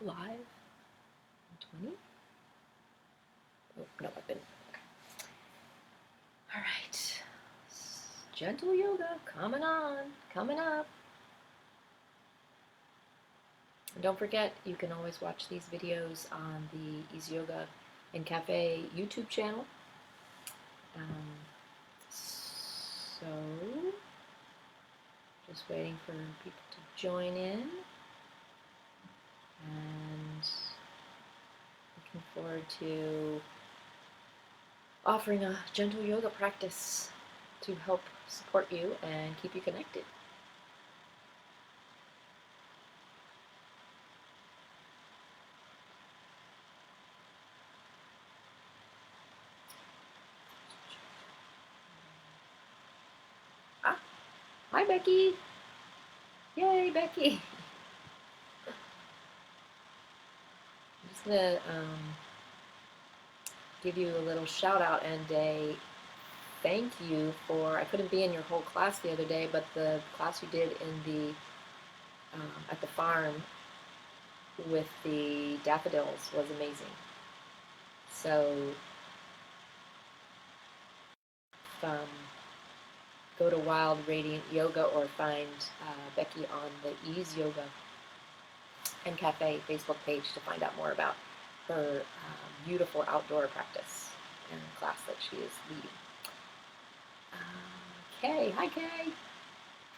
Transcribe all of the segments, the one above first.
live? 20? Oh, no, I've been. Okay. All right. Gentle yoga coming on, coming up. And don't forget, you can always watch these videos on the Easy Yoga and Cafe YouTube channel. So, just waiting for people to join in. And looking forward to offering a gentle yoga practice to help support you and keep you connected. Ah, hi Becky! Yay, Becky! I'm just gonna give you a little shout out and a thank you for, I couldn't be in your whole class the other day, but the class you did in the at the farm with the daffodils was amazing. So go to Wild Radiant Yoga or find Becky on the Ease Yoga and Cafe Facebook page to find out more about her beautiful outdoor practice and class that she is leading. Kay, hi Kay.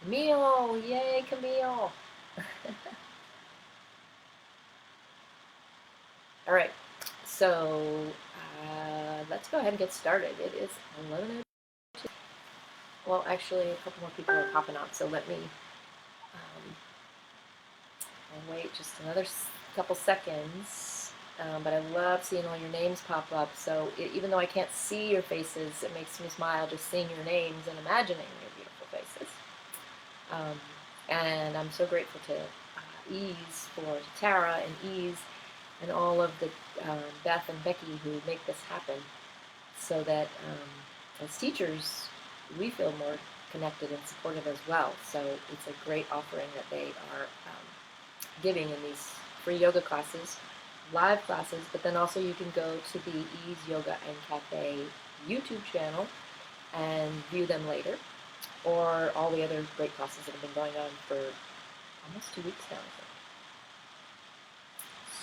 Camille, yay Camille. All right, so let's go ahead and get started. It is 11:02. Well, actually, a couple more people are popping up, so let me I'll wait just another couple seconds. But I love seeing all your names pop up. So even though I can't see your faces, it makes me smile just seeing your names and imagining your beautiful faces. And I'm so grateful to to Tara and Ease, and all of the Beth and Becky who make this happen, so that as teachers we feel more connected and supportive as well. So it's a great offering that they are giving in these free yoga classes, live classes, but then also you can go to the Ease Yoga and Cafe YouTube channel and view them later, or all the other great classes that have been going on for almost 2 weeks now, I think.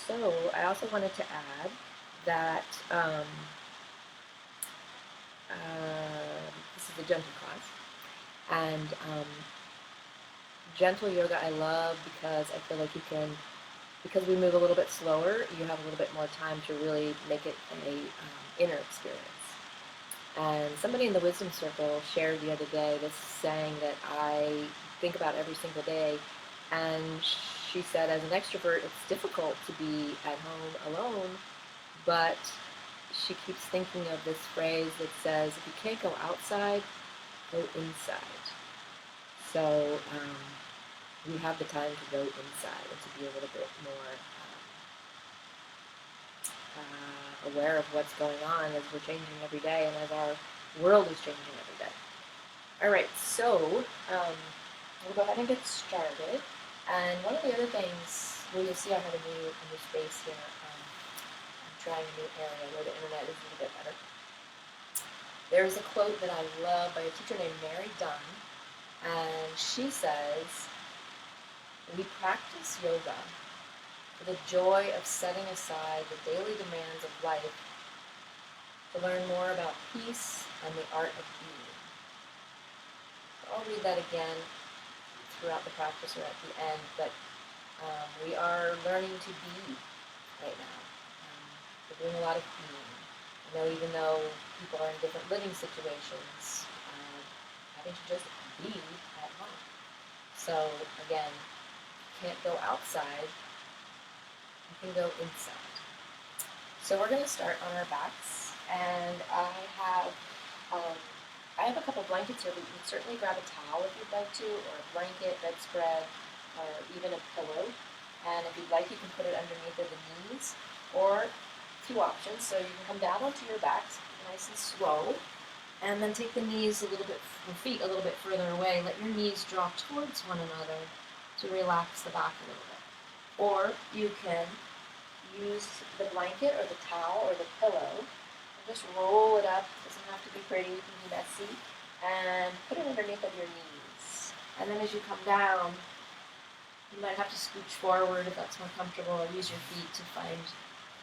So I also wanted to add that this is a gentle class, and gentle yoga I love because I feel like because we move a little bit slower, you have a little bit more time to really make it an inner experience. And somebody in the wisdom circle shared the other day this saying that I think about every single day, and she said, as an extrovert, it's difficult to be at home alone, but she keeps thinking of this phrase that says, if you can't go outside, go inside. So we have the time to go inside and to be a little bit more aware of what's going on as we're changing every day and as our world is changing every day. All right, so we'll go ahead and get started. And one of the other things, well, you'll see I have a new space here. I'm trying a new area where the internet is a little bit better. There's a quote that I love by a teacher named Mary Dunn, and she says, "We practice yoga for the joy of setting aside the daily demands of life to learn more about peace and the art of being." I'll read that again throughout the practice or at the end, but we are learning to be right now. We're doing a lot of being. You know, even though people are in different living situations, having to just be at home. So again, you can't go outside, you can go inside. So we're going to start on our backs, and I have a couple blankets here, but you can certainly grab a towel if you'd like to, or a blanket, bedspread, or even a pillow. And if you'd like, you can put it underneath of the knees, or 2 options. So you can come down onto your backs, nice and slow, and then take the knees your feet a little bit further away. Let your knees draw towards one another to relax the back a little bit. Or you can use the blanket or the towel or the pillow and just roll it up. It doesn't have to be pretty, it can be messy. And put it underneath of your knees. And then as you come down, you might have to scooch forward if that's more comfortable, or use your feet to find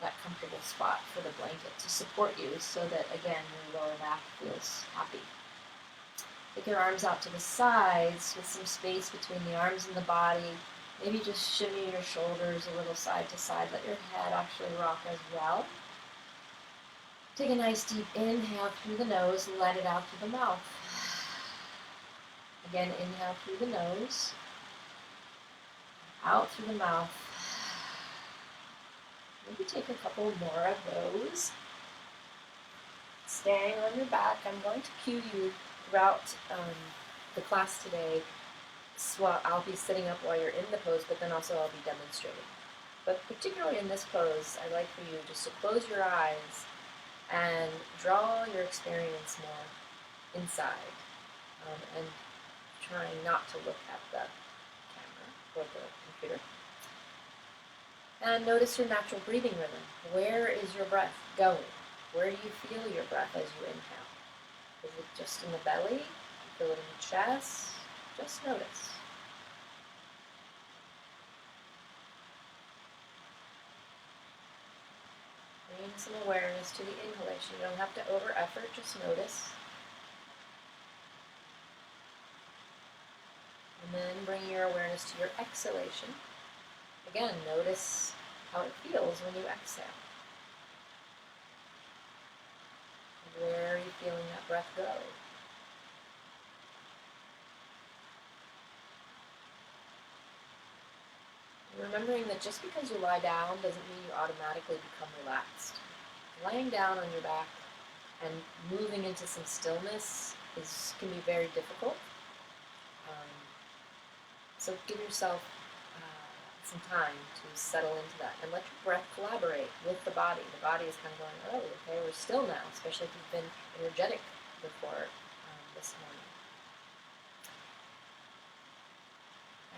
that comfortable spot for the blanket to support you so that, again, your lower back feels happy. Take your arms out to the sides with some space between the arms and the body. Maybe just shimmy your shoulders a little side to side. Let your head actually rock as well. Take a nice deep inhale through the nose, let it out through the mouth. Again, inhale through the nose, out through the mouth. Maybe take a couple more of those. Staying on your back, I'm going to cue you throughout the class today. So I'll be sitting up while you're in the pose, but then also I'll be demonstrating. But particularly in this pose, I'd like for you just to close your eyes and draw your experience more inside, and trying not to look at the camera or the computer. And notice your natural breathing rhythm. Where is your breath going? Where do you feel your breath as you inhale? Is it just in the belly? Do you feel it in the chest? Just notice. Bring some awareness to the inhalation. You don't have to over effort, just notice. And then bring your awareness to your exhalation. Again, notice how it feels when you exhale. Where are you feeling that breath go? And remembering that just because you lie down doesn't mean you automatically become relaxed. Lying down on your back and moving into some stillness can be very difficult. So give yourself some time to settle into that and let your breath collaborate with the body. The body is kind of going, oh, okay, we're still now, especially if you've been energetic before this morning.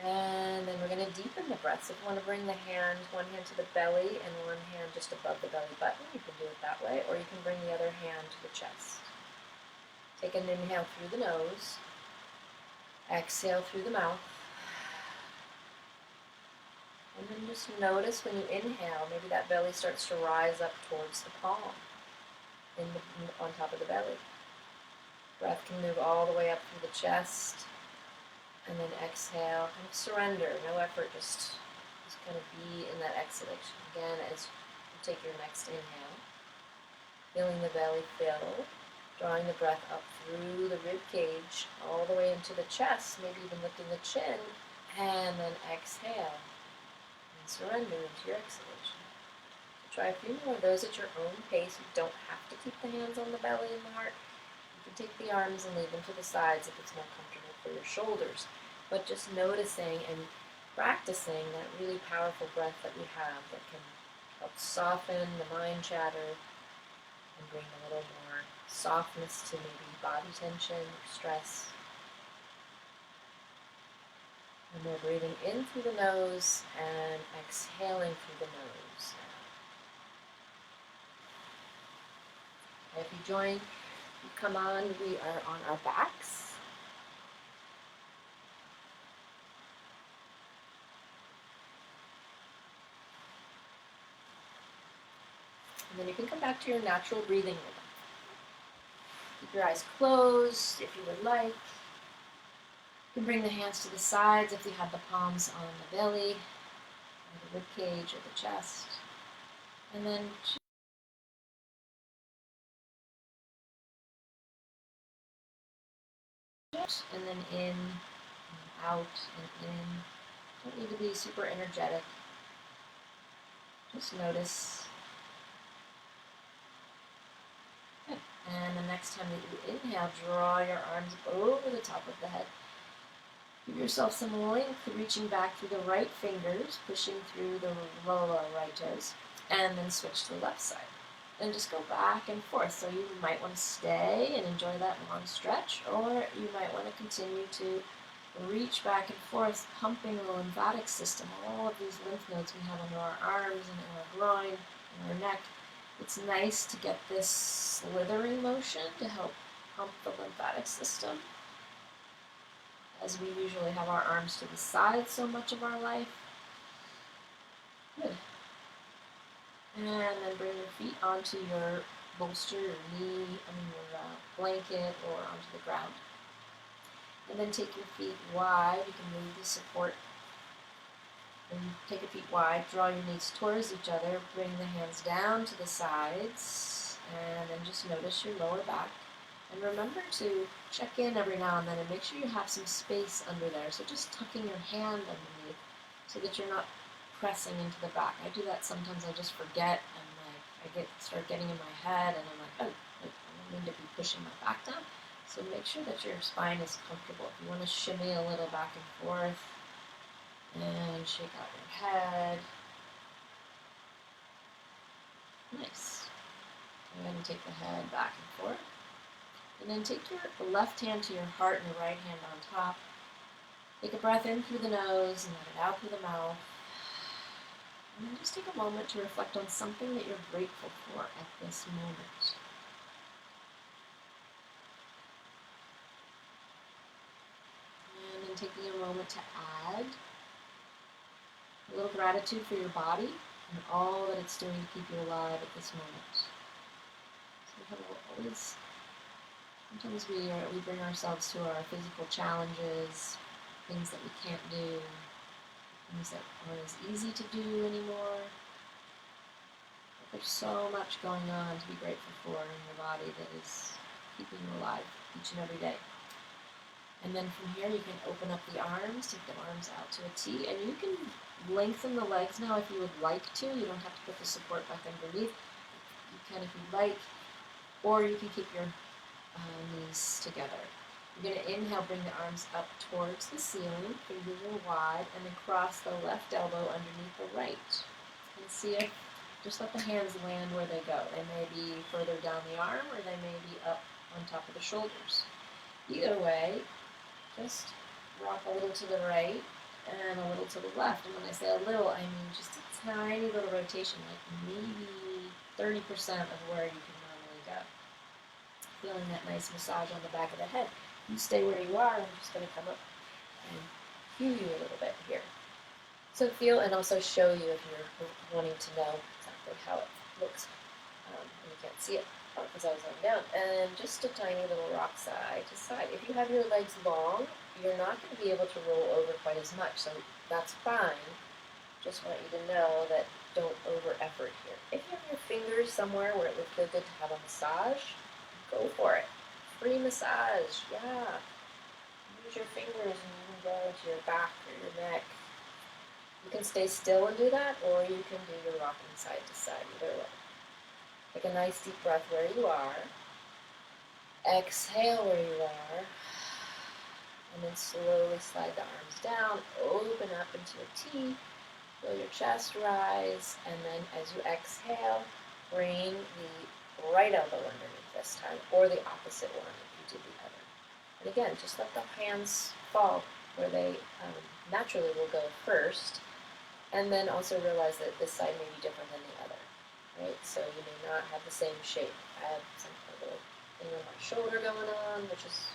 And then we're going to deepen the breath. So if you want to bring one hand to the belly and one hand just above the belly button, you can do it that way, or you can bring the other hand to the chest. Take an inhale through the nose, exhale through the mouth. And then just notice when you inhale, maybe that belly starts to rise up towards the palm on top of the belly. Breath can move all the way up through the chest. And then exhale, kind of surrender, no effort, just kind of be in that exhalation. Again, as you take your next inhale, feeling the belly fill, drawing the breath up through the rib cage, all the way into the chest, maybe even lifting the chin, and then exhale. Surrender into your exhalation. So try a few more of those at your own pace. You don't have to keep the hands on the belly and the heart. You can take the arms and leave them to the sides if it's more comfortable for your shoulders. But just noticing and practicing that really powerful breath that we have that can help soften the mind chatter and bring a little more softness to maybe body tension or stress. And we're breathing in through the nose and exhaling through the nose. If you come on, we are on our backs. And then you can come back to your natural breathing rhythm. Keep your eyes closed if you would like. You can bring the hands to the sides if you have the palms on the belly, or the rib cage, or the chest. And then in, and out, and in. Don't need to be super energetic. Just notice. Good. And the next time that you inhale, draw your arms over the top of the head. Give yourself some length, reaching back through the right fingers, pushing through the lower right toes, and then switch to the left side. And just go back and forth. So you might want to stay and enjoy that long stretch, or you might want to continue to reach back and forth, pumping the lymphatic system, all of these lymph nodes we have under our arms and in our groin and our neck. It's nice to get this slithering motion to help pump the lymphatic system, as we usually have our arms to the side so much of our life. Good. And then bring your feet onto your bolster, your knee, your blanket, or onto the ground. And then take your feet wide. You can move the support. And take your feet wide. Draw your knees towards each other. Bring the hands down to the sides. And then just notice your lower back. And remember to check in every now and then and make sure you have some space under there. So just tucking your hand underneath so that you're not pressing into the back. I do that sometimes. I just forget, and start getting in my head, and I'm like, oh, I don't need to be pushing my back down. So make sure that your spine is comfortable. If you want to shimmy a little back and forth, and shake out your head. Nice. Go ahead and take the head back and forth. And then take your left hand to your heart and the right hand on top. Take a breath in through the nose and let it out through the mouth. And then just take a moment to reflect on something that you're grateful for at this moment. And then taking a moment to add a little gratitude for your body and all that it's doing to keep you alive at this moment. So we have always, sometimes we bring ourselves to our physical challenges, things that we can't do, things that aren't as easy to do anymore. But there's so much going on to be grateful for in your body that is keeping you alive each and every day. And then from here you can open up the arms, take the arms out to a T, and you can lengthen the legs now if you would like to. You don't have to put the support back underneath. You can if you'd like, or you can keep your knees together. You're going to inhale, bring the arms up towards the ceiling, fingers are wide, and then cross the left elbow underneath the right. And see if, just let the hands land where they go. They may be further down the arm, or they may be up on top of the shoulders. Either way, just rock a little to the right and a little to the left. And when I say a little, I mean just a tiny little rotation, like maybe 30% of where you can normally go. Feeling that nice massage on the back of the head. You stay where you are. I'm just going to come up and cue you a little bit here. So feel, and also show you if you're wanting to know exactly how it looks. And you can't see it because I was laying down. And just a tiny little rock side to side. If you have your legs long, you're not going to be able to roll over quite as much. So that's fine. Just want you to know that don't over effort here. If you have your fingers somewhere where it would feel good to have a massage, go for it. Free massage, yeah. Use your fingers and you can go to your back or your neck. You can stay still and do that, or you can do your rocking side to side, either way. Take a nice deep breath where you are. Exhale where you are. And then slowly slide the arms down, open up into a T. Feel your chest rise, and then as you exhale, bring the right elbow underneath this time, or the opposite one if you do the other. And again, just let the hands fall where they naturally will go first, and then also realize that this side may be different than the other, right? So you may not have the same shape. I have some kind of little thing on my shoulder going on, which is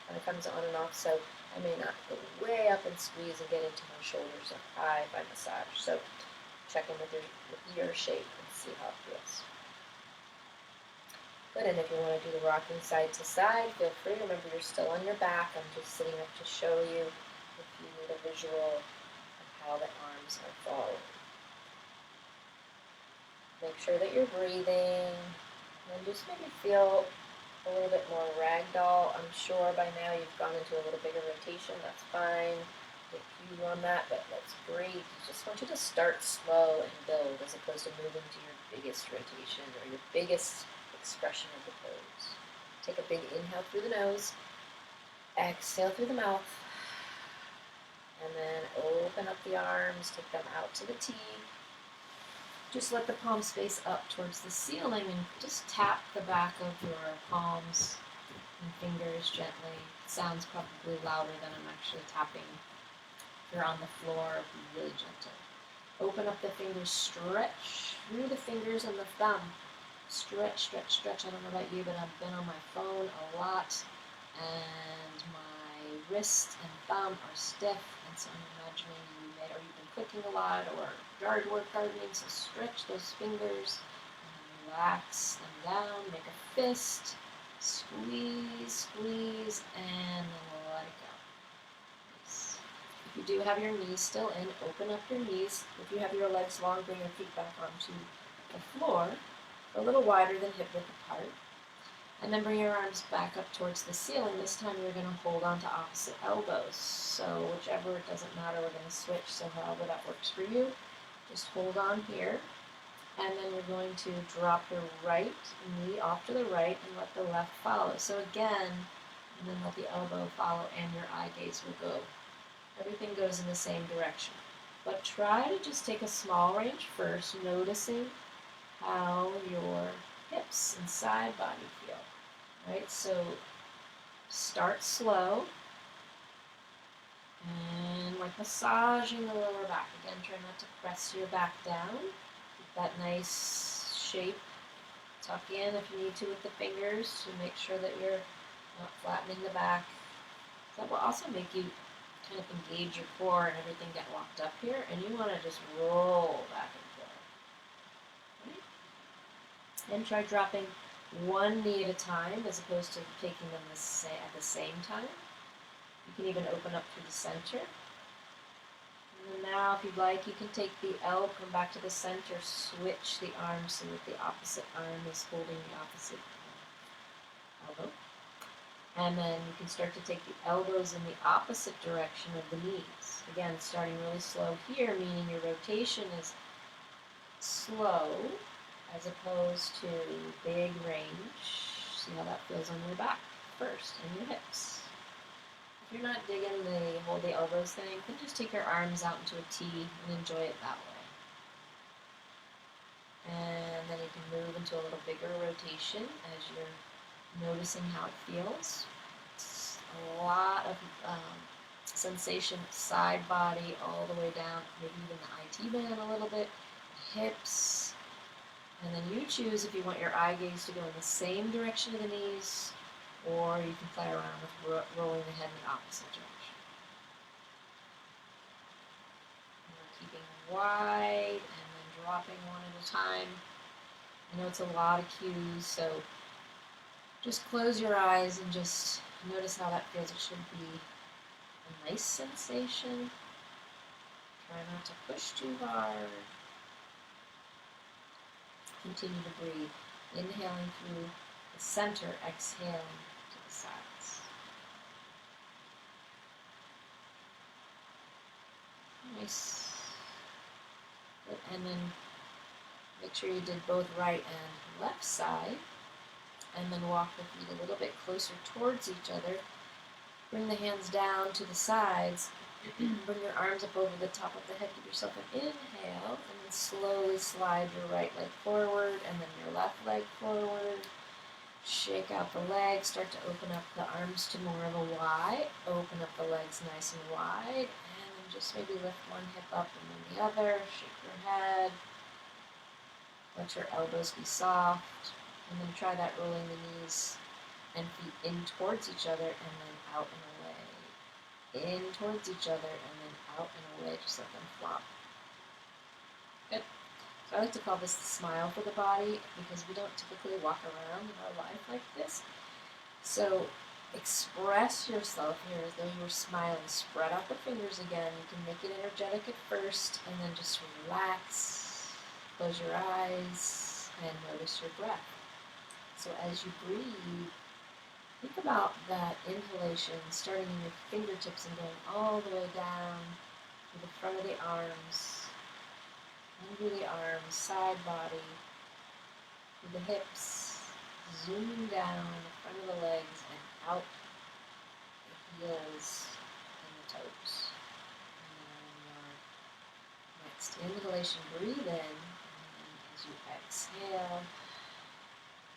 kind of comes on and off, so I may not go way up and squeeze and get into my shoulders so high if I massage. So check in with your shape and see how it feels. Good, and if you want to do the rocking side to side, feel free. Remember, you're still on your back. I'm just sitting up to show you if you need a visual of how the arms are falling. Make sure that you're breathing, and just maybe feel a little bit more ragdoll. I'm sure by now you've gone into a little bigger rotation. That's fine. Get cue on that, but that's great. I just want you to start slow and build as opposed to moving to your biggest rotation or your biggest expression of the pose. Take a big inhale through the nose, exhale through the mouth, and then open up the arms, take them out to the T. Just let the palms face up towards the ceiling and just tap the back of your palms and fingers gently. sounds probably louder than I'm actually tapping. If you're on the floor, be really gentle. Open up the fingers, stretch through the fingers and the thumb. Stretch, stretch, stretch. I don't know about you, but I've been on my phone a lot, and my wrist and thumb are stiff, and so I'm imagining or you've been cooking a lot, or yard work, gardening, so stretch those fingers, and relax them down, make a fist, squeeze, squeeze, and let it go. Nice. If you do have your knees still in, open up your knees. If you have your legs long, bring your feet back onto the floor, a little wider than hip width apart. And then bring your arms back up towards the ceiling. This time you're going to hold on to opposite elbows. So whichever, it doesn't matter, we're going to switch. So however that works for you, just hold on here. And then you're going to drop your right knee off to the right and let the left follow. So again, and then let the elbow follow and your eye gaze will go. Everything goes in the same direction. But try to just take a small range first, noticing how your hips and side body feel. Right? So start slow and like massaging the lower back. Again, try not to press your back down. Keep that nice shape. Tuck in if you need to with the fingers to make sure that you're not flattening the back. That will also make you kind of engage your core and everything get locked up here, and you want to just roll back and forth. Right? And try dropping one knee at a time as opposed to taking them at the same time. You can even open up through the center. And then now, if you'd like, you can take the elbow, come back to the center, switch the arms so that the opposite arm is holding the opposite elbow. And then you can start to take the elbows in the opposite direction of the knees. Again, starting really slow here, meaning your rotation is slow as opposed to big range. See how that feels on your back first and your hips. If you're not digging the hold the elbows thing, then just take your arms out into a T and enjoy it that way. And then you can move into a little bigger rotation as you're noticing how it feels. It's a lot of sensation, side body all the way down, maybe even the IT band a little bit, hips. And then you choose if you want your eye gaze to go in the same direction of the knees, or you can play around with rolling the head in the opposite direction. And we're keeping wide and then dropping one at a time. I know it's a lot of cues, so just close your eyes and just notice how that feels. It should be a nice sensation. Try not to push too hard. Continue to breathe. Inhaling through the center, exhaling to the sides. Nice. Good. And then make sure you did both right and left side. And then walk the feet a little bit closer towards each other. Bring the hands down to the sides. Bring your arms up over the top of the head. Give yourself an inhale, and then slowly slide your right leg forward, and then your left leg forward. Shake out the legs. Start to open up the arms to more of a Y. Open up the legs nice and wide, and then just maybe lift one hip up and then the other. Shake your head. Let your elbows be soft, and then try that rolling the knees and feet in towards each other, and then out and away. In towards each other, and then out and away. Just let them flop. Good. So I like to call this the smile for the body, because we don't typically walk around in our life like this. So express yourself here as though you were smiling. Spread out the fingers again. You can make it energetic at first, and then just relax. Close your eyes and notice your breath. So as you breathe, think about that inhalation starting in your fingertips and going all the way down to the front of the arms, under the arms, side body, to the hips, zooming down the front of the legs and out the heels and the toes. And your next inhalation, breathe in, and as you exhale,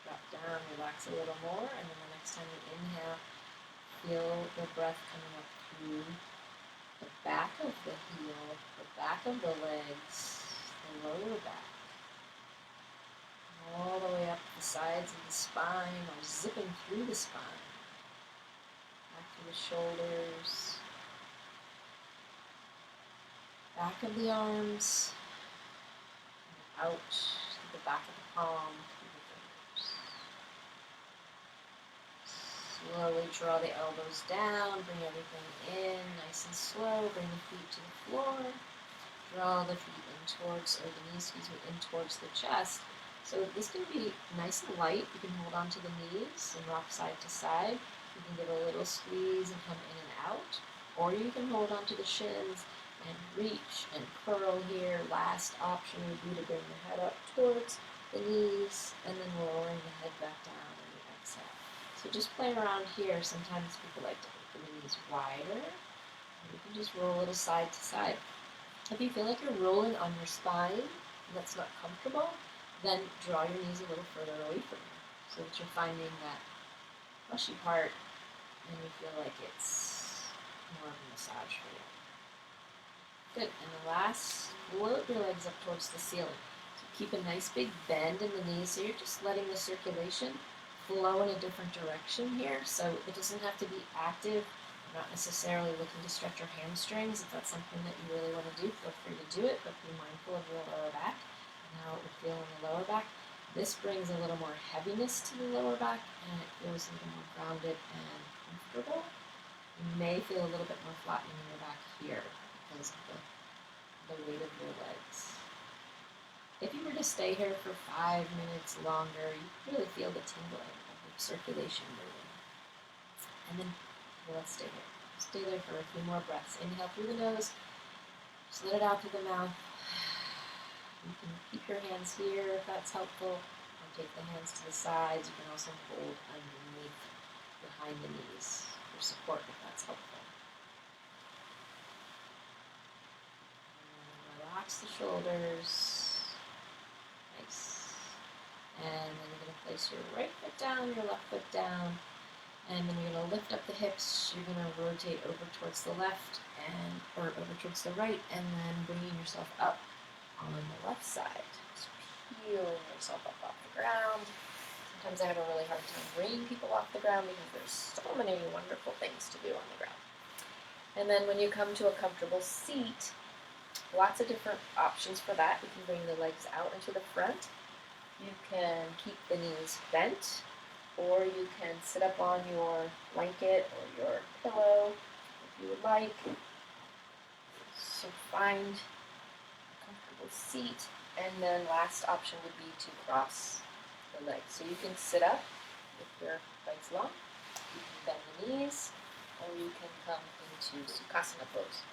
drop down, relax a little more, and then the next time you inhale, Feel the breath coming up through the back of the heel, the back of the legs, the lower back, all the way up the sides of the spine or zipping through the spine, back to the shoulders, back of the arms, and out to the back of the palm, through the fingers. Slowly draw the elbows down, bring everything in, nice and slow, bring the feet to the floor. Draw the feet in towards, or the knees, in towards the chest. So this can be nice and light. You can hold on to the knees and rock side to side. You can give a little squeeze and come in and out. Or you can hold on to the shins and reach and curl here. Last option would be to bring the head up towards the knees and then lowering the head back down when you exhale. So just play around here. Sometimes people like to open the knees wider. Or you can just roll a little side to side. If you feel like you're rolling on your spine and that's not comfortable, then draw your knees a little further away from you so that you're finding that fleshy part and you feel like it's more of a massage for you. Good. And the last, float your legs up towards the ceiling. So keep a nice big bend in the knees. So you're just letting the circulation flow in a different direction here. So it doesn't have to be active. You're not necessarily looking to stretch your hamstrings. If that's something that you really want to do, feel free to do it, but be mindful of your lower back and how it would feel in the lower back. This brings a little more heaviness to the lower back, and it feels a little more grounded and comfortable. You may feel a little bit more flattening in your back here because of the weight of your legs. If you were to stay here for 5 minutes longer, you really feel the tingling of the circulation moving. And then let's stay here. Stay there for a few more breaths. Inhale through the nose. Just let it out through the mouth. You can keep your hands here if that's helpful. Or take the hands to the sides. You can also hold underneath, behind the knees for support if that's helpful. And relax the shoulders. Nice. And then you're going to place your right foot down, your left foot down. And then you're going to lift up the hips. You're going to rotate over towards the left or over towards the right, and then bringing yourself up on the left side. So peeling yourself up off the ground. Sometimes I have a really hard time bringing people off the ground because there's so many wonderful things to do on the ground. And then when you come to a comfortable seat, lots of different options for that. You can bring the legs out into the front. You can keep the knees bent, or you can sit up on your blanket or your pillow if you would like. So find a comfortable seat, and then last option would be to cross the legs. So you can sit up with your legs long, you can bend the knees, or you can come into Sukhasana pose.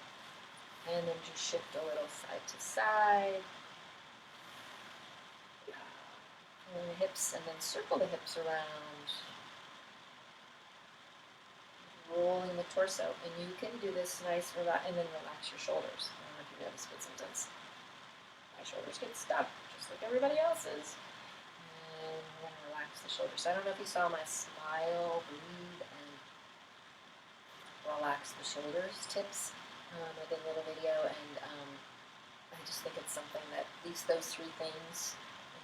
And then just shift a little side to side. And the hips, and then circle the hips around. Rolling the torso. And you can do this nice, and then relax your shoulders. I don't know if you noticed, but sometimes my shoulders get stuck, just like everybody else's. And we're going to relax the shoulders. So I don't know if you saw my smile, breathe, and relax the shoulders tips. I did a little video, and I just think it's something that those 3 things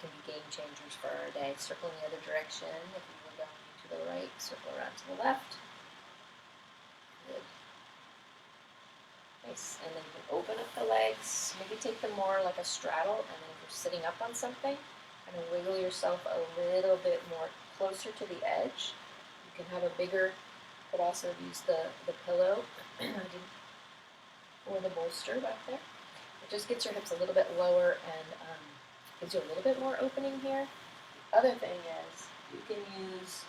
can be game changers for our day. Circle in the other direction. If you were going to the right, circle around to the left. Good. Nice. And then you can open up the legs. Maybe take them more like a straddle. And then if you're sitting up on something, kind of wiggle yourself a little bit more closer to the edge. You can have a bigger, but also use the pillow or the bolster back there. It just gets your hips a little bit lower and gives you a little bit more opening here. The other thing is you can use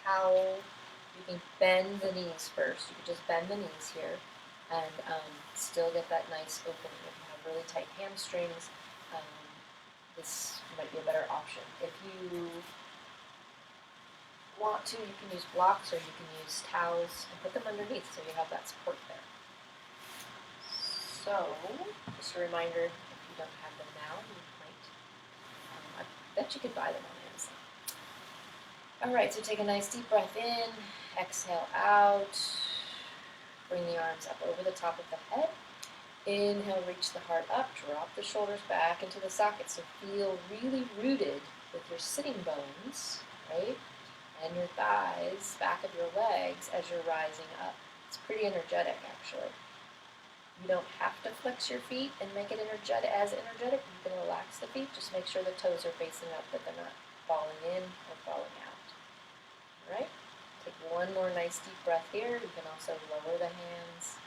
towel. You can bend the knees first. You can just bend the knees here and still get that nice opening. If you have really tight hamstrings, this might be a better option. If you want to, you can use blocks or you can use towels and put them underneath so you have that support there. So, just a reminder, if you don't have them now, you might. I bet you could buy them on Amazon. All right, so take a nice deep breath in, exhale out, bring the arms up over the top of the head. Inhale, reach the heart up, drop the shoulders back into the socket. So feel really rooted with your sitting bones, right? And your thighs, back of your legs as you're rising up. It's pretty energetic, actually. You don't have to flex your feet and make it as energetic. You can relax the feet. Just make sure the toes are facing up, that they're not falling in or falling out. All right? Take one more nice deep breath here. You can also lower the hands.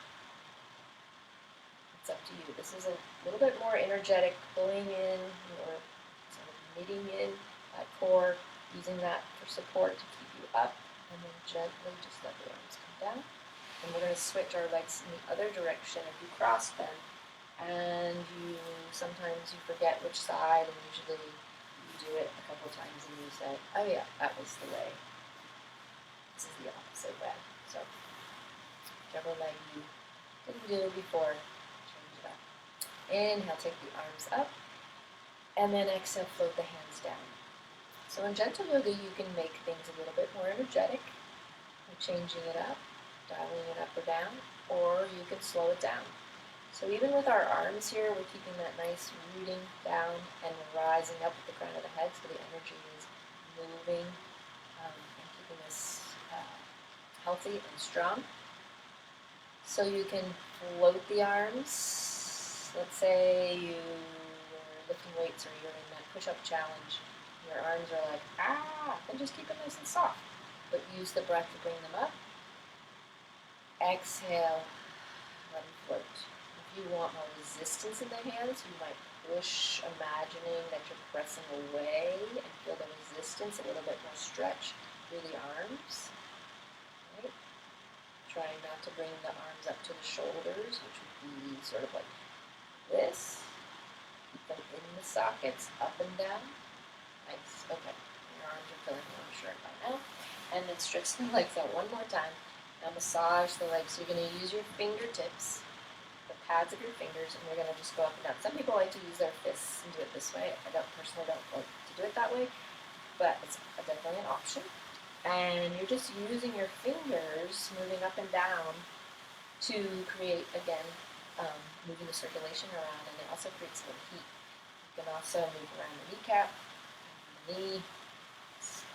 It's up to you. This is a little bit more energetic, pulling in or sort of knitting in that core, using that for support to keep you up, and then gently just let the arms come down. And we're going to switch our legs in the other direction. If you cross them, and sometimes you forget which side, and usually you do it a couple times and you say, oh yeah, that was the way. This is the opposite way. So whichever leg you didn't do before, change it up. Inhale, take the arms up, and then exhale, float the hands down. So in gentle yoga, you can make things a little bit more energetic by changing it up, dialing it up or down, or you can slow it down. So even with our arms here, we're keeping that nice rooting down and rising up at the crown of the head, so the energy is moving and keeping us healthy and strong. So you can float the arms. Let's say you're lifting weights or you're in that push-up challenge. Your arms are like, then just keep it nice and soft. But use the breath to bring them up. Exhale, let them float. If you want more resistance in the hands, you might push, imagining that you're pressing away and feel the resistance, a little bit more stretch through the arms. Right? Trying not to bring the arms up to the shoulders, which would be sort of like this. Keep them in the sockets, up and down. Nice. Okay. Your arms are feeling more short by now. And then stretch the legs out one more time. Now massage the legs. So you're going to use your fingertips, the pads of your fingers, and you're going to just go up and down. Some people like to use their fists and do it this way. I personally don't like to do it that way, but it's definitely an option. And you're just using your fingers, moving up and down, to create, again, moving the circulation around, and it also creates a little heat. You can also move around the kneecap, the knee,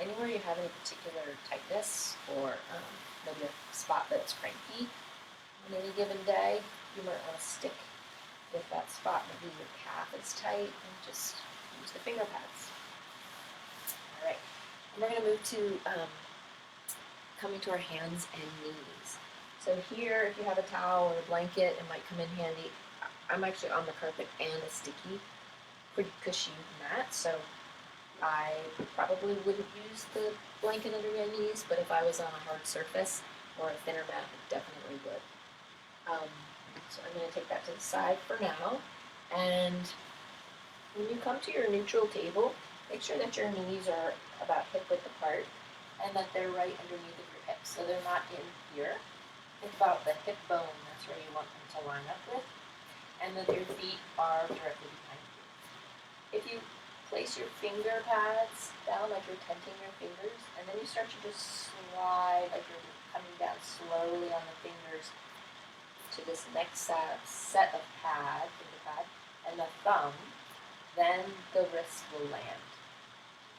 anywhere you have any particular tightness or maybe a spot that's cranky on any given day. You might want to stick with that spot. Maybe your calf is tight, and just use the finger pads. All right. And we're going to move to coming to our hands and knees. So here, if you have a towel or a blanket, it might come in handy. I'm actually on the carpet and a sticky, pretty cushy mat, so I probably wouldn't use the blanket under your knees, but if I was on a hard surface or a thinner mat, I definitely would. So I'm going to take that to the side for now, and when you come to your neutral table, make sure that your knees are about hip width apart and that they're right underneath of your hips. So they're not in here. Think about the hip bone, that's where you want them to line up with, and that your feet are directly behind you. If you place your finger pads down like you're tenting your fingers, and then you start to just slide like you're coming down slowly on the fingers to this next set of finger pad, and the thumb, then the wrists will land.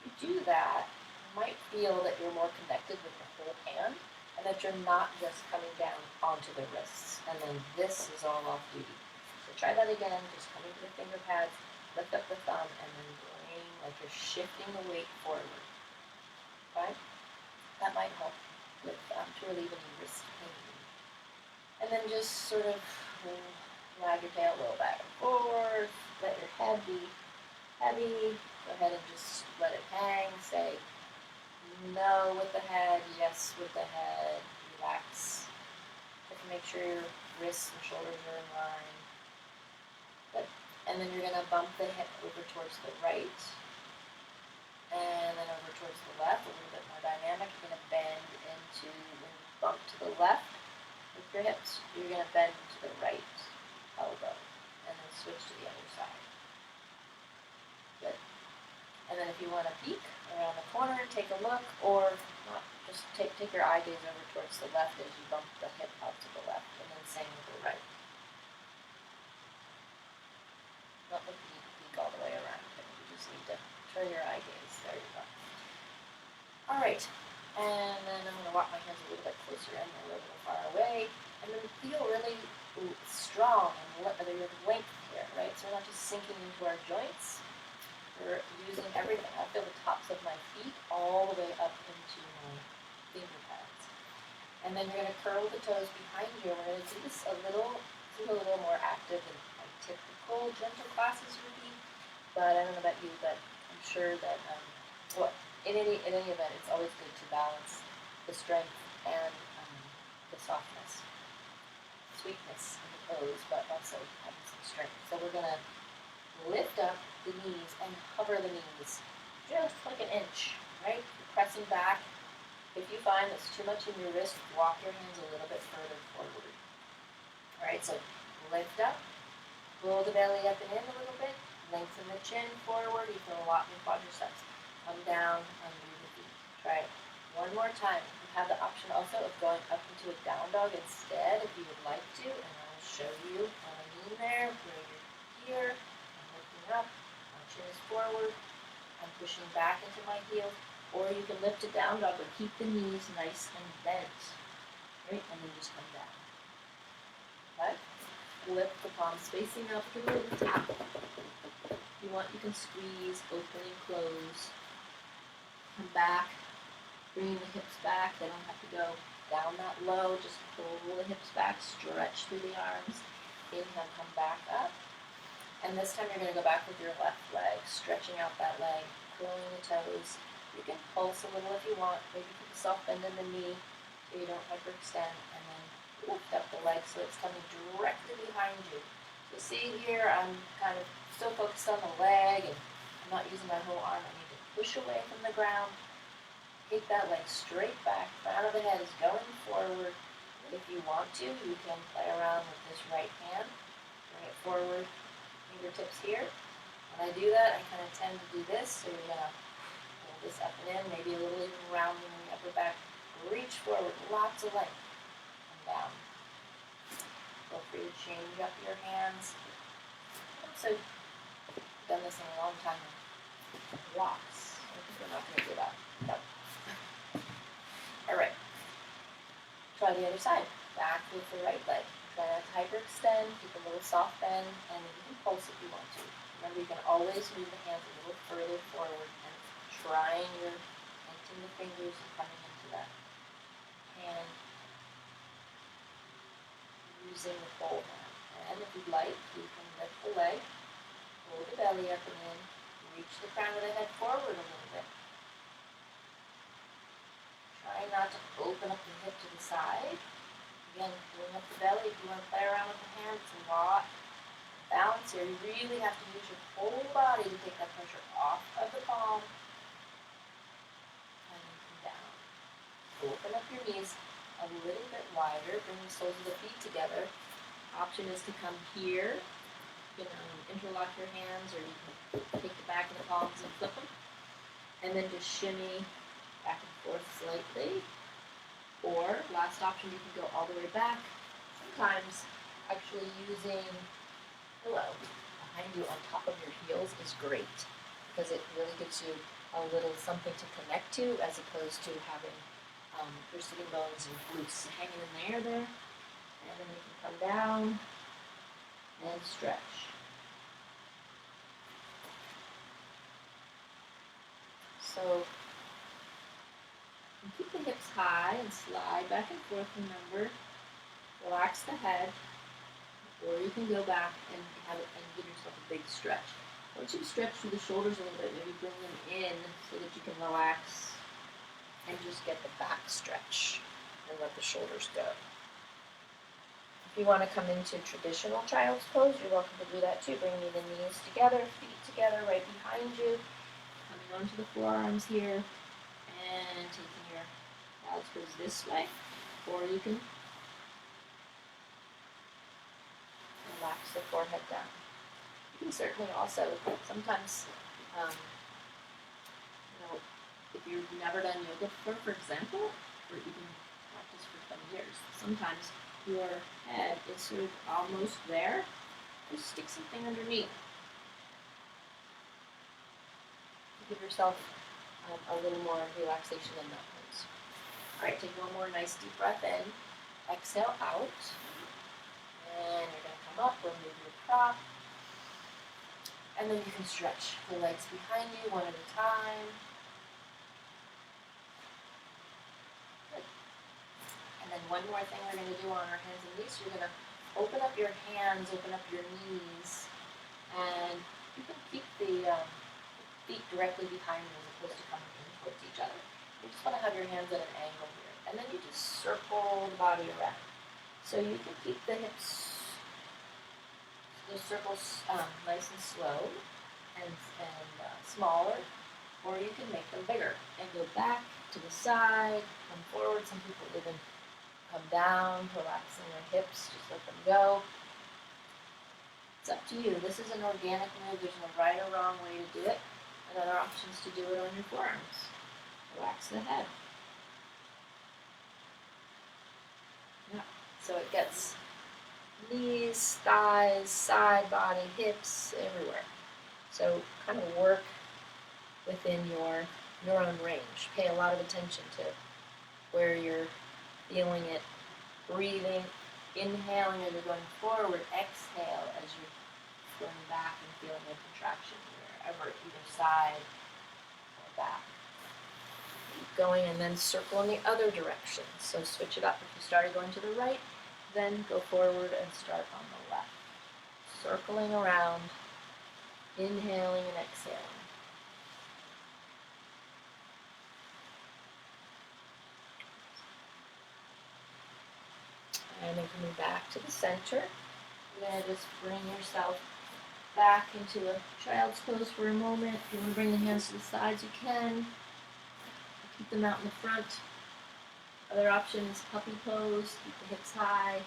If you do that, you might feel that you're more connected with the whole hand, and that you're not just coming down onto the wrists, and then this is all off duty. So try that again, just coming to the finger pads, lift up the thumb, and then bring, like you're shifting the weight forward. Okay? That might help with to relieve any wrist pain. And then just sort of wag your tail a little back and forth, let your head be heavy, go ahead and just let it hang, say no with the head, yes with the head, relax. Just make sure your wrists and shoulders are in line. Good. And then you're going to bump the hip over towards the right, and then over towards the left, a little bit more dynamic. You're going to bend into, when you bump to the left with your hips, you're going to bend to the right elbow, and then switch to the other side. Good. And then if you want to peek or around the corner, take a look, or not, just take your eye gaze over towards the left as you bump the hip out to the left, and then same with the right. Not looking to peek all the way around, you just need to turn your eye gaze. There you go. All right, and then I'm going to walk my hands a little bit closer in, a little far away, and then feel really strong and there's length here, right? So we're not just sinking into our joints. We're using everything. I feel the tops of my feet all the way up into my finger pads. And then you're going to curl the toes behind you. We're going to do this a little more active than my typical gentle classes would be. But I don't know about you, but I'm sure that in any event, it's always good to balance the strength and the softness, sweetness in the pose, but also having some strength. So we're going to lift up the knees and hover the knees just like an inch, right? You're pressing back. If you find that's too much in your wrist, walk your hands a little bit further forward. All right, so lift up, pull the belly up and in a little bit, lengthen the chin forward. You feel a lot in your quadriceps. Come down under the feet. Try it one more time. You have the option also of going up into a down dog instead if you would like to, and I'll show you on a knee there where you're here. Up, my chin is forward, I'm pushing back into my heels, or you can lift it down dog, but keep the knees nice and bent, right, and then just come down, okay, lift the palms facing up, give it a little tap, if you want you can squeeze, open and close, come back, bringing the hips back, they don't have to go down that low, just pull the hips back, stretch through the arms, inhale, come back up. And this time you're going to go back with your left leg, stretching out that leg, curling the toes. You can pulse a little if you want. Maybe keep a soft bend in the knee so you don't hyperextend. And then lift up the leg so it's coming directly behind you. So see here, I'm kind of still focused on the leg, and I'm not using my whole arm. I need to push away from the ground. Take that leg straight back. Front of the head is going forward. If you want to, you can play around with this right hand. Bring it forward. Fingertips here. When I do that, I kind of tend to do this, so you're going to pull this up and in, maybe a little even rounding in the upper back. Reach forward, lots of length, and down. Feel free to change up your hands. So, I've done this in a long time. Blocks. I think we're not going to do that. No. All right. Try the other side. Back with the right leg. Try not to hyperextend, keep a little soft bend, and you can pulse if you want to. Remember, you can always move the hands a little further forward and trying your lengthening the fingers and coming into that hand using the whole hand. And if you'd like, you can lift the leg, pull the belly up and in, reach the crown of the head forward a little bit. Try not to open up the hip to the side. Again, pulling up the belly. If you want to play around with the hand, it's a lot of balance here. You really have to use your whole body to take that pressure off of the palm and then come down. Open up your knees a little bit wider. Bring the soles of the feet together. Option is to come here. You can interlock your hands, or you can take the back of the palms and flip them. And then just shimmy back and forth slightly. Or, last option, you can go all the way back. Sometimes actually using pillow behind you on top of your heels is great, because it really gives you a little something to connect to, as opposed to having your sitting bones and glutes hanging in the air there. And then you can come down and stretch. So, and keep the hips high and slide back and forth, remember. Relax the head, or you can go back and have it and give yourself a big stretch. Once you stretch through the shoulders a little bit, maybe bring them in so that you can relax and just get the back stretch and let the shoulders go. If you want to come into traditional child's pose, you're welcome to do that too. Bringing the knees together, feet together right behind you, coming onto the forearms here, and taking your child's pose this way, or you can relax the forehead down. You can certainly also sometimes, if you've never done yoga before, for example, or even practiced for 20 years, sometimes your head is sort of almost there. Just stick something underneath. Give yourself a little more relaxation in that pose. All right, take one more nice deep breath in. Exhale out. And you're going to come up, remove your prop. And then you can stretch the legs behind you one at a time. Good. And then one more thing we're going to do on our hands and knees. You're going to open up your hands, open up your knees, and you can keep the feet directly behind you as opposed to coming in towards each other. You just want to have your hands at an angle here. And then you just circle the body around. So you can keep the hips, the circles nice and slow and smaller, or you can make them bigger and go back to the side, come forward. Some people even come down, relaxing their hips, just let them go. It's up to you. This is an organic move. There's no right or wrong way to do it. Another option is to do it on your forearms. Relax the head. Yeah. So it gets knees, thighs, side body, hips, everywhere. So kind of work within your own range. Pay a lot of attention to where you're feeling it, breathing, inhaling as you're going forward, exhale as you're going back and feeling a contraction wherever, either side or back. Keep going and then circle in the other direction. So switch it up. If you started going to the right, then go forward and start on the left. Circling around, inhaling and exhaling. And then coming back to the center, you're going to just bring yourself back into a child's pose for a moment. If you want to bring the hands to the sides, you can. Keep them out in the front. Other option is puppy pose. Keep the hips high.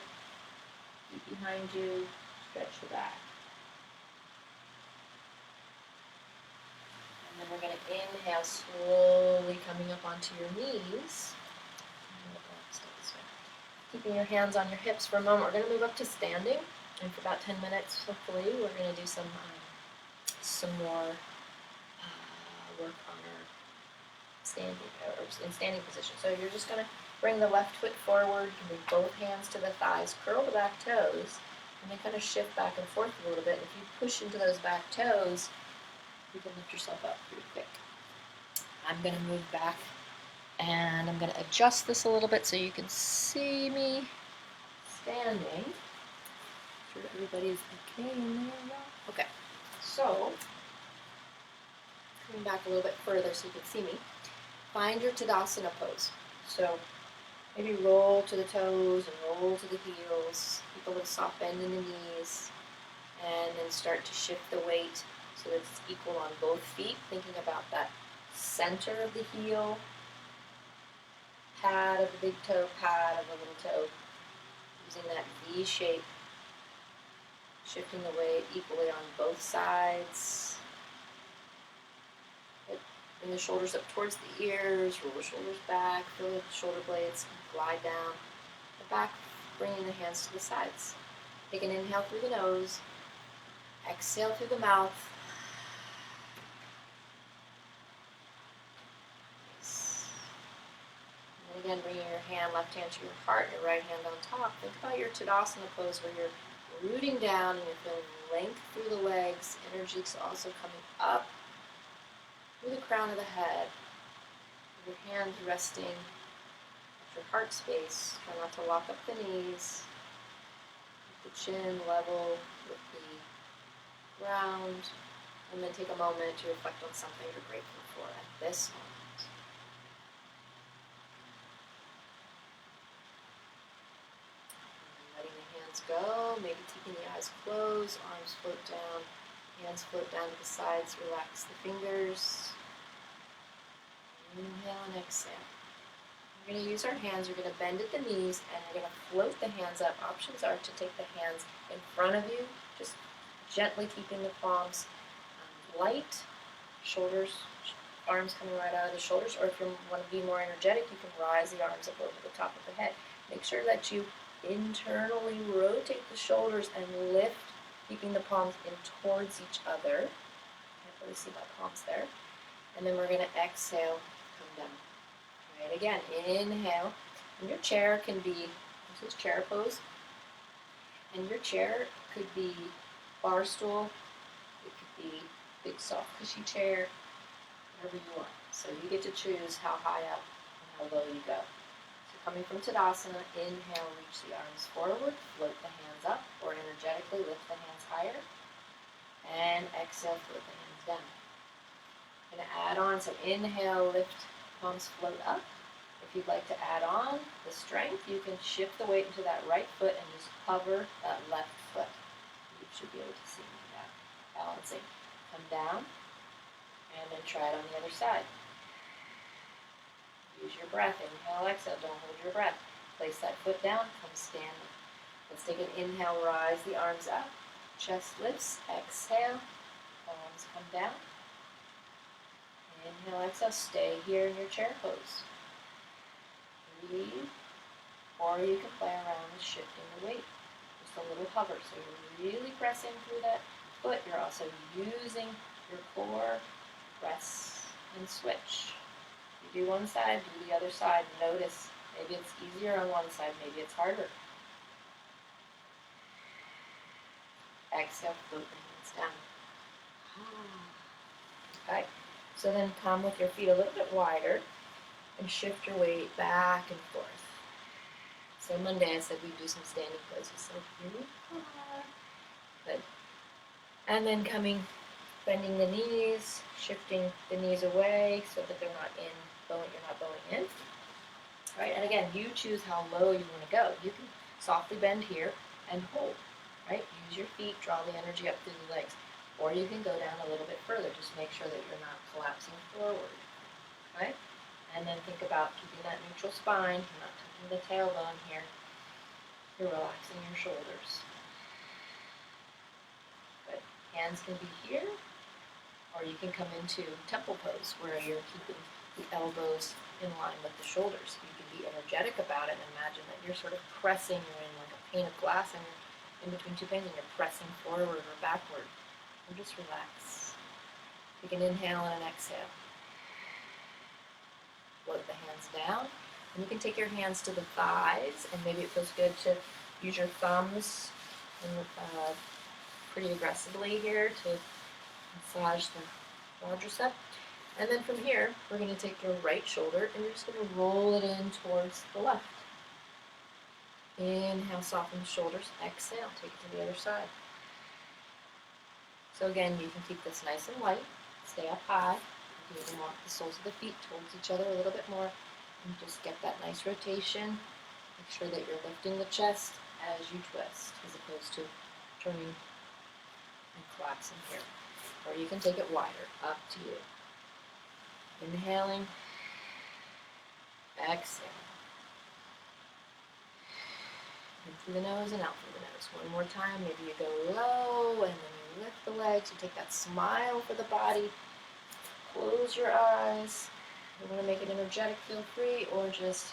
Feet behind you. Stretch the back. And then we're going to inhale slowly, coming up onto your knees. Keeping your hands on your hips for a moment. We're going to move up to standing. And for about 10 minutes, hopefully, we're going to do some more work on our standing position. So you're just going to bring the left foot forward. You can bring both hands to the thighs, curl the back toes, and then kind of shift back and forth a little bit. And if you push into those back toes, you can lift yourself up pretty quick. I'm going to move back, and I'm going to adjust this a little bit so you can see me standing. Sure everybody's okay in there. Okay, so coming back a little bit further so you can see me. Find your Tadasana pose. So maybe roll to the toes and roll to the heels. Keep a little soft bend in the knees, and then start to shift the weight so that it's equal on both feet. Thinking about that center of the heel, pad of the big toe, pad of the little toe. Using that V shape. Shifting the weight equally on both sides. Bring the shoulders up towards the ears, roll the shoulders back, feel the shoulder blades glide down. The back, bringing the hands to the sides. Take an inhale through the nose, exhale through the mouth. Nice. And then again, bringing your left hand to your heart, your right hand on top. Think about your Tadasana pose where you're rooting down and you're feeling length through the legs. Energy is also coming up through the crown of the head. Your hands resting at your heart space. Try not to lock up the knees. Keep the chin level with the ground. And then take a moment to reflect on something you're grateful for at this moment. Go, maybe keeping the eyes closed, arms float down, hands float down to the sides, relax the fingers. Inhale and exhale. We're going to use our hands, we're going to bend at the knees, and we're going to float the hands up. Options are to take the hands in front of you, just gently keeping the palms light, shoulders arms coming right out of the shoulders, or if you want to be more energetic, you can rise the arms up over the top of the head. Make sure that you internally rotate the shoulders and lift, keeping the palms in towards each other. Can't really see my palms there. And then we're going to exhale, come down. Right, again, inhale. And your chair can be, this is chair pose, and your chair could be bar stool, it could be big soft cushy chair, whatever you want. So you get to choose how high up and how low you go. So coming from Tadasana, inhale, reach the arms forward, float the hands up, or energetically lift the hands higher, and exhale, float the hands down. I'm going to add on, so inhale, lift, palms float up. If you'd like to add on the strength, you can shift the weight into that right foot and just hover that left foot. You should be able to see me now. Balancing. Come down, and then try it on the other side. Use your breath. Inhale, exhale. Don't hold your breath. Place that foot down. Come standing. Let's take an inhale. Rise the arms up. Chest lifts. Exhale. Palms come down. Inhale, exhale. Stay here in your chair pose. Breathe. Or you can play around with shifting the weight. Just a little hover. So you're really pressing through that foot. You're also using your core. Press and switch. You do one side, do the other side. Notice, maybe it's easier on one side, maybe it's harder. Exhale, float the hands down. Okay, so then come with your feet a little bit wider and shift your weight back and forth. So Monday I said we'd do some standing poses, so here we are. Good. And then bending the knees, shifting the knees away so that they're not you're not bowing in. All right, and again, you choose how low you want to go. You can softly bend here and hold, right? Use your feet, draw the energy up through the legs. Or you can go down a little bit further. Just make sure that you're not collapsing forward, right? And then think about keeping that neutral spine. You're not touching the tailbone here. You're relaxing your shoulders. Good. Hands can be here, or you can come into temple pose where you're keeping the elbows in line with the shoulders. You can be energetic about it and imagine that you're sort of pressing, you're in like a pane of glass and you're in between two panes and you're pressing forward or backward. And just relax. Take an inhale and an exhale. Float the hands down. And you can take your hands to the thighs, and maybe it feels good to use your thumbs and, pretty aggressively here to massage the quadricep. And then from here, we're going to take your right shoulder and you're just going to roll it in towards the left. Inhale, soften the shoulders. Exhale, take it to the other side. So again, you can keep this nice and light. Stay up high. You can even walk the soles of the feet towards each other a little bit more. And just get that nice rotation. Make sure that you're lifting the chest as you twist, as opposed to turning and collapsing here. Or you can take it wider, up to you. Inhaling, exhale. In through the nose and out through the nose. One more time, maybe you go low and then you lift the legs. You take that smile for the body. Close your eyes. If you want to make it energetic, feel free, or just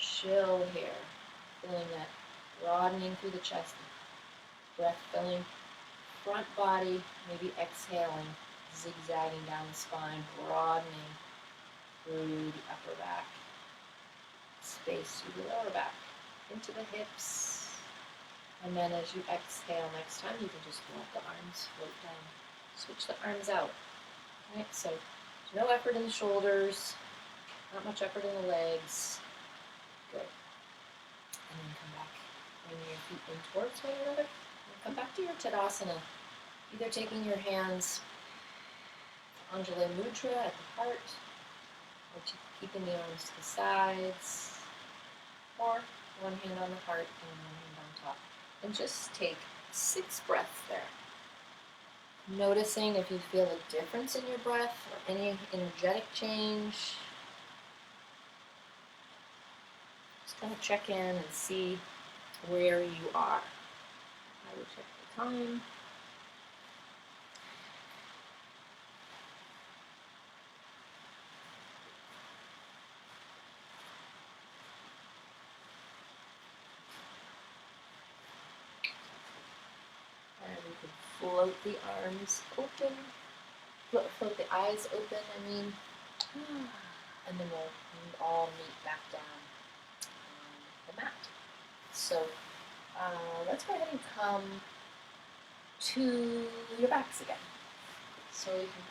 chill here. Feeling that broadening through the chest. Breath filling front body, maybe exhaling, zigzagging down the spine, broadening through the upper back, space through the lower back, into the hips. And then as you exhale next time, you can just let the arms float down. Switch the arms out. Right, so no effort in the shoulders, not much effort in the legs. Good. And then come back, bringing your feet in towards one another. And come back to your Tadasana. Either taking your hands Anjali Mudra at the heart, or keeping the arms to the sides, or one hand on the heart and one hand on top. And just take 6 breaths there. Noticing if you feel a difference in your breath or any energetic change. Just kind of check in and see where you are. I will check the time. float the arms open, float the eyes open, and then we'll all meet back down on the mat. So let's go ahead and come to your backs again. So you can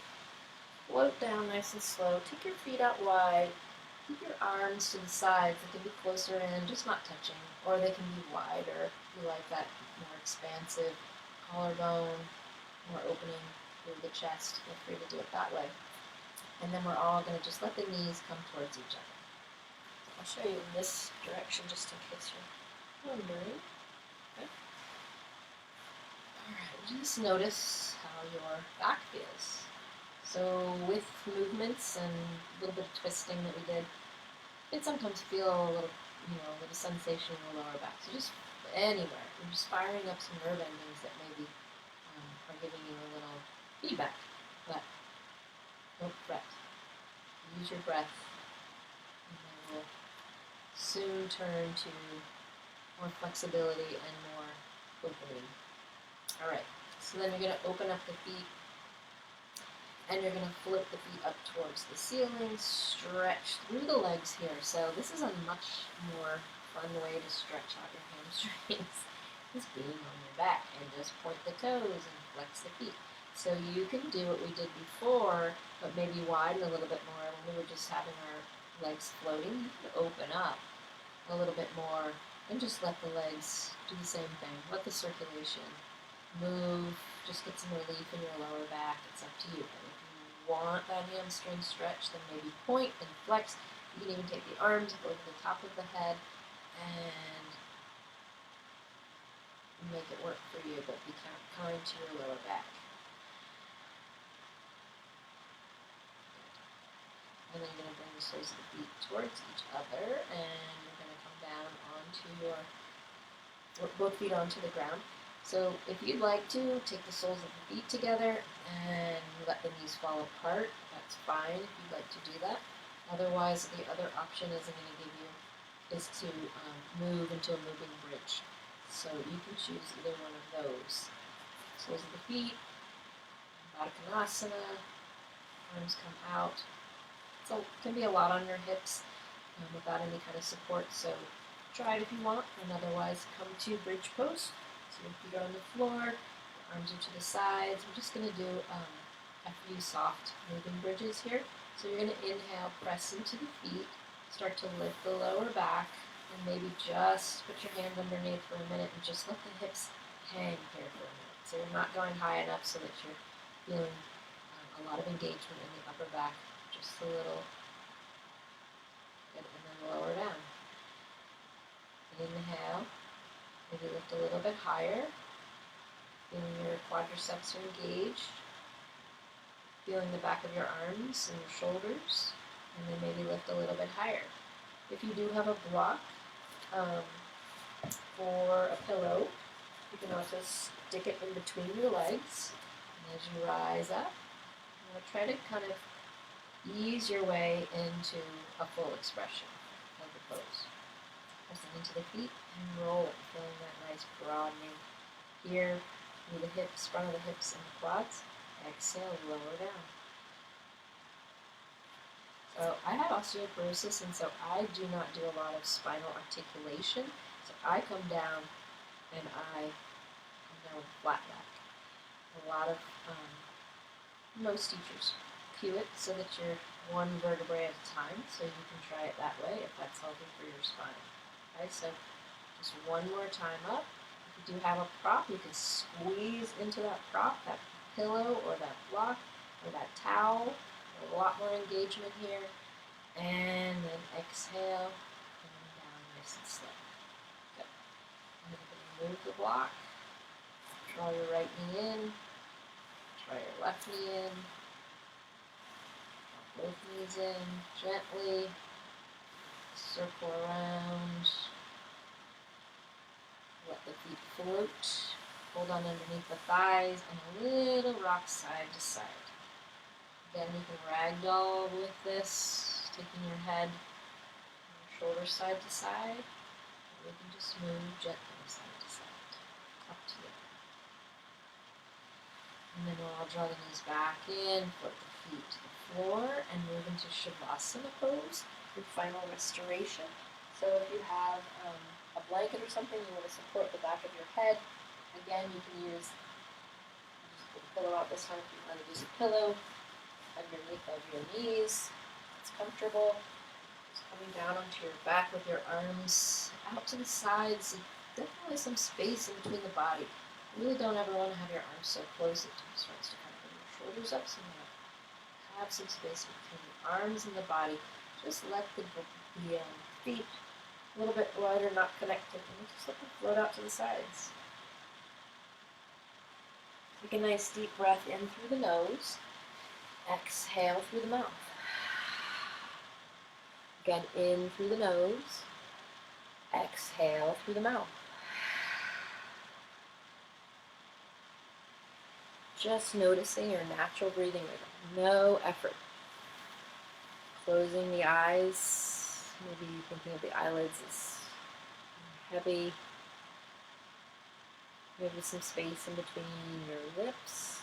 float down nice and slow. Take your feet out wide. Keep your arms to the sides. They can be closer in, just not touching, or they can be wider. If you like that more expansive collarbone, more opening through the chest, feel free to do it that way. And then we're all going to just let the knees come towards each other. I'll show you in this direction just in case you're wondering. Okay. Alright, just notice how your back feels. So with movements and a little bit of twisting that we did, it sometimes feel a little, a little sensation in the lower back. So just anywhere, we're just firing up some nerve endings that maybe are giving you a little feedback. But don't fret. Use your breath, and then we'll soon turn to more flexibility and more opening. All right, so then you're going to open up the feet, and you're going to flip the feet up towards the ceiling, stretch through the legs here. So this is a much more fun way to stretch out your hamstrings, is being on your back, and just point the toes and flex the feet. So you can do what we did before, but maybe widen a little bit more. When we were just having our legs floating, you can open up a little bit more and just let the legs do the same thing. Let the circulation move, just get some relief in your lower back. It's up to you. And if you want that hamstring stretch, then maybe point and flex. You can even take the arms over the top of the head and make it work for you, but be kind to your lower back. And then you're going to bring the soles of the feet towards each other, and you're going to come down onto both feet onto the ground. So if you'd like to, take the soles of the feet together and let the knees fall apart. That's fine if you'd like to do that. Otherwise, the other option is I'm going to give you is to move into a moving bridge. So you can choose either one of those. Soles of the feet, Baddha Konasana, arms come out. So it can be a lot on your hips without any kind of support, so try it if you want, and otherwise come to bridge pose. So your feet are on the floor, your arms are to the sides. We're just going to do a few soft moving bridges here. So you're going to inhale, press into the feet, start to lift the lower back, and maybe just put your hand underneath for a minute and just let the hips hang here for a minute. So you're not going high enough so that you're feeling a lot of engagement in the upper back. Just a little, and then lower down. Inhale, maybe lift a little bit higher, feeling your quadriceps are engaged, feeling the back of your arms and your shoulders, and then maybe lift a little bit higher. If you do have a block or a pillow, you can also stick it in between your legs, and as you rise up, I'm going to try to kind of ease your way into a full expression of the pose. Pressing into the feet and roll it, feeling that nice broadening here through the hips, front of the hips and the quads. Exhale, lower down. So I have osteoporosis, and so I do not do a lot of spinal articulation. So I come down and I come down with flat back. A lot of most teachers cue it so that you're one vertebrae at a time, so you can try it that way if that's healthy for your spine. Okay, so just one more time up. If you do have a prop, you can squeeze into that prop, that pillow or that block or that towel. A lot more engagement here. And then exhale, coming down nice and slow. Good. And then you're going to move the block. Draw your right knee in. Draw your left knee in. Both knees in gently, circle around, let the feet float, hold on underneath the thighs, and a little rock side to side. Again, you can ragdoll with this, taking your head and your shoulders side to side, or you can just move gently side to side, up to you. And then we'll draw the knees back in, foot the feet to the floor, and move into Shavasana pose, your final restoration. So if you have a blanket or something you want to support the back of your head, again, you can use, just put the pillow out this time if you want to use a pillow underneath of your knees. It's comfortable. Just coming down onto your back with your arms out to the sides. Definitely some space in between the body. You really don't ever want to have your arms so close it starts to kind of bring your shoulders up. So you want to have some space between the arms and the body. Just let the feet a little bit wider, not connected, and just let them float out to the sides. Take a nice deep breath in through the nose. Exhale through the mouth. Again, in through the nose. Exhale through the mouth. Just noticing your natural breathing rhythm. No effort. Closing the eyes. Maybe thinking of the eyelids as heavy. Maybe some space in between your lips.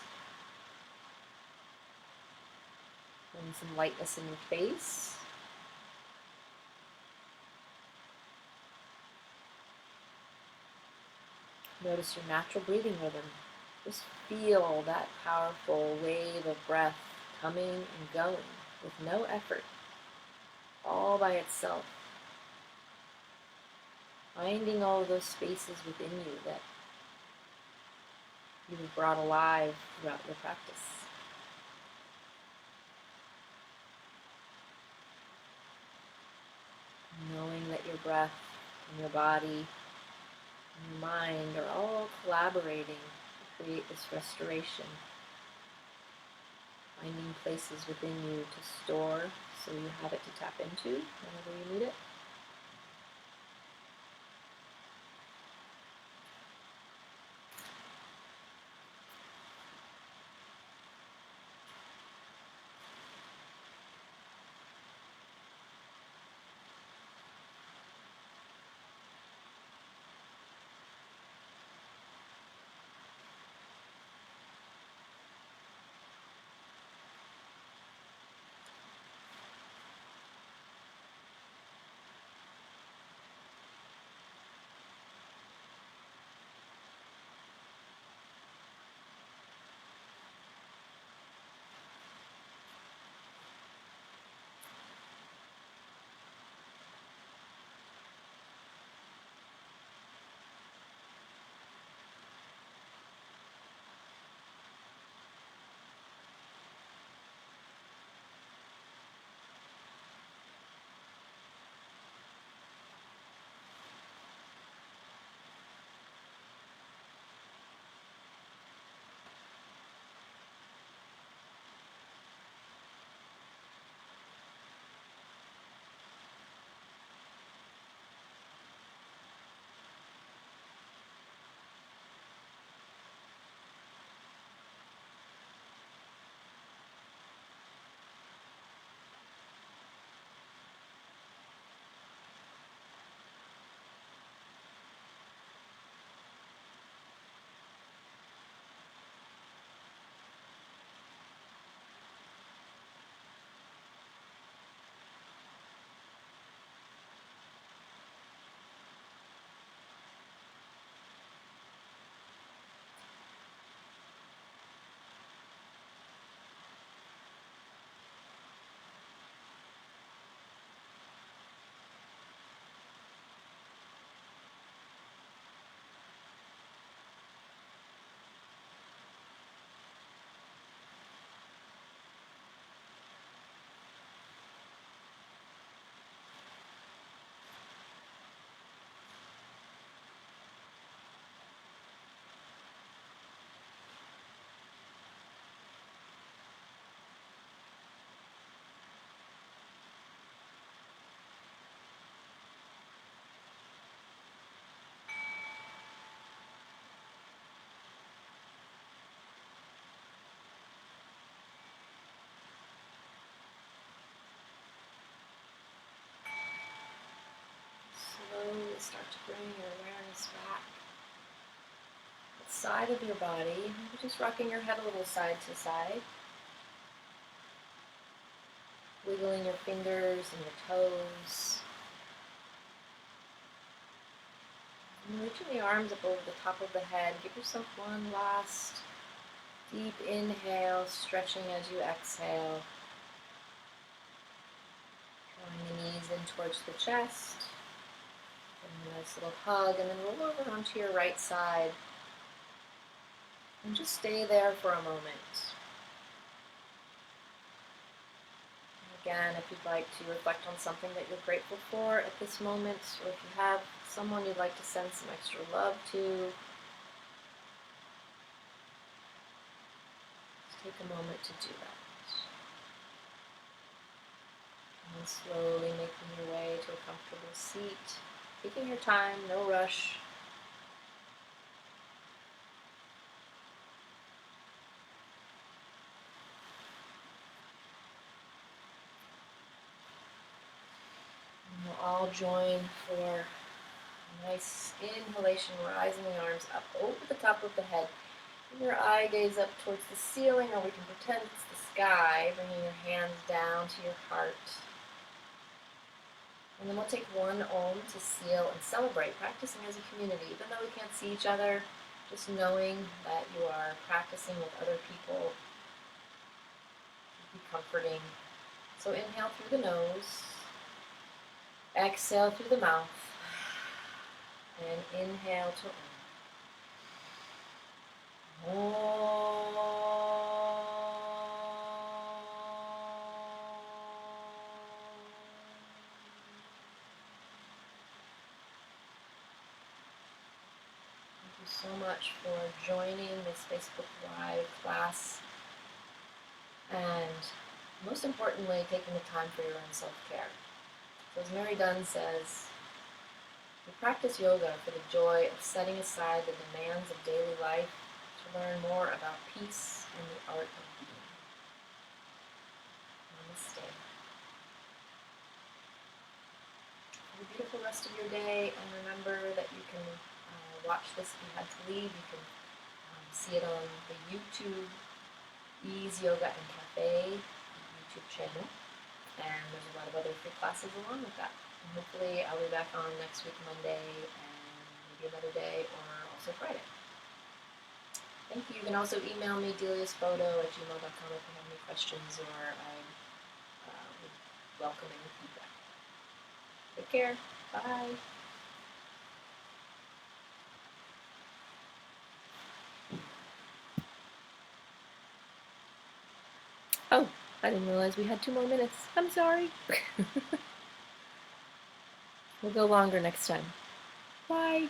And some lightness in your face. Notice your natural breathing rhythm. Just feel that powerful wave of breath coming and going with no effort, all by itself. Finding all of those spaces within you that you've brought alive throughout your practice. Knowing that your breath and your body and your mind are all collaborating to create this restoration. Finding places within you to store so you have it to tap into whenever you need it. side of your body. Maybe just rocking your head a little side to side. Wiggling your fingers and your toes. And reaching the arms up over the top of the head. Give yourself one last deep inhale, stretching as you exhale. Drawing the knees in towards the chest. And a nice little hug, and then roll over onto your right side. And just stay there for a moment. Again, if you'd like to reflect on something that you're grateful for at this moment, or if you have someone you'd like to send some extra love to, just take a moment to do that. And then slowly making your way to a comfortable seat, taking your time, no rush. And we'll all join for a nice inhalation, rising the arms up over the top of the head. Bring your eye gaze up towards the ceiling, or we can pretend it's the sky, bringing your hands down to your heart. And then we'll take one Om to seal and celebrate, practicing as a community. Even though we can't see each other, just knowing that you are practicing with other people will be comforting. So inhale through the nose, exhale through the mouth, and inhale to Om. Om. So much for joining this Facebook Live class, and most importantly, taking the time for your own self-care. So as Mary Dunn says, we practice yoga for the joy of setting aside the demands of daily life to learn more about peace and the art of being. Namaste. Have a beautiful rest of your day, and remember that you can watch this if you had to leave. You can see it on the YouTube Ease Yoga and Cafe YouTube channel, and there's a lot of other free classes along with that. And hopefully I'll be back on next week Monday, and maybe another day, or also Friday. Thank you. You can also email me deliasphoto@gmail.com if you have any questions, or I would welcome any feedback. Take care. Bye. Oh, I didn't realize we had 2 more minutes. I'm sorry. We'll go longer next time. Bye.